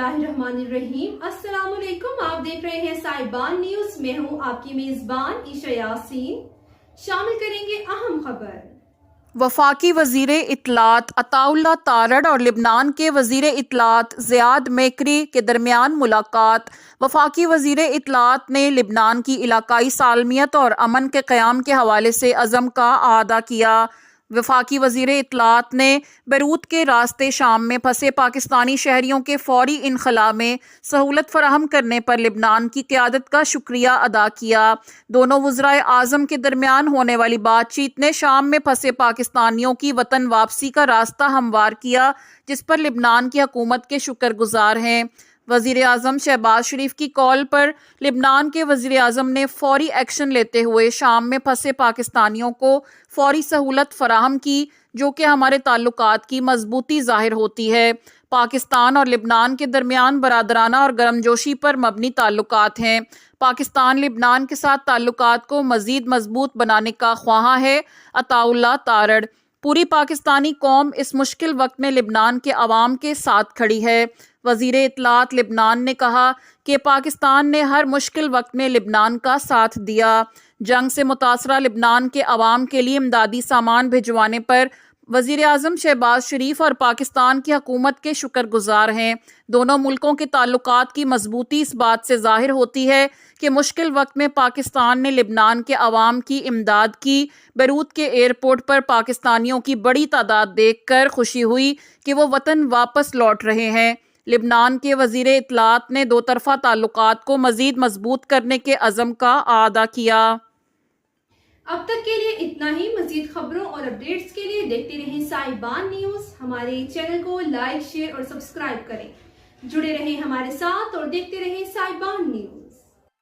बिस्मिल्लाहिर्रहमानिर्रहीम। अस्सलाम वालेकुम। आप देख रहे हैं साहिबान न्यूज। मैं हूं आपकी मेजबान ईशा यासीन। शामिल करेंगे अहम खबर। वफाकी वज़ीर इत्तलात अताउल्लाह तारड़ और लिबनान के वज़ीर इत्तलात ज़ियाद मेकरी के दरमियान मुलाकात। वफाकी वज़ीर इत्तलात ने लिबनान की इलाकाई सालमियत और अमन के क़याम के हवाले से अज़म का आदा किया। वफाकी वज़ीर इत्तलात ने बैरूत के रास्ते शाम में फंसे पाकिस्तानी शहरियों के फौरी इनखला में सहूलत फराहम करने पर लिबनान की क़यादत का शुक्रिया अदा किया। दोनों वज़राए आज़म के दरमियान होने वाली बातचीत ने शाम में फंसे पाकिस्तानियों की वतन वापसी का रास्ता हमवार किया, जिस पर लिबनान की हुकूमत के शुक्रगुजार हैं। वज़ीर आज़म शहबाज शरीफ की कॉल पर लिबनान के वज़ीर आज़म ने फौरी एक्शन लेते हुए शाम में फंसे पाकिस्तानियों को फौरी सहूलत फराहम की, जो कि हमारे ताल्लुकात की मजबूती ज़ाहिर होती है। पाकिस्तान और लिबनान के दरमियान बरादराना और गर्मजोशी पर मबनी ताल्लुकात हैं। पाकिस्तान लिबनान के साथ ताल्लुकात को मज़ीद मजबूत बनाने का ख्वाहा है। अताउल्लाह तारड़। पूरी पाकिस्तानी कौम इस मुश्किल वक्त में लिबनान के अवाम के साथ खड़ी है। वज़ीर इत्तलात लिबनान ने कहा कि पाकिस्तान ने हर मुश्किल वक्त में लिबनान का साथ दिया। जंग से मुतासरा लिबनान के अवाम के लिए इमदादी सामान भिजवाने पर वज़ीर आज़म शहबाज शरीफ और पाकिस्तान की हुकूमत के शुक्रगुजार हैं। दोनों मुल्कों के ताल्लुकात की मजबूती इस बात से ज़ाहिर होती है कि मुश्किल वक्त में पाकिस्तान ने लिबनान के अवाम की इमदाद की। बैरूत के एयरपोर्ट पर पाकिस्तानियों की बड़ी तादाद देखकर खुशी हुई कि वो वतन वापस लौट रहे हैं। लिबनान के वज़ीर इत्तलात ने दो तरफ़ा ताल्लुकात को मज़ीद मजबूत करने के अज़म का आदा किया। अब तक के लिए इतना ही। मज़ीद खबरों और अपडेट्स के लिए देखते रहें साहिबान न्यूज। हमारे चैनल को लाइक, शेयर और सब्सक्राइब करें। जुड़े रहें हमारे साथ और देखते रहें साहिबान न्यूज।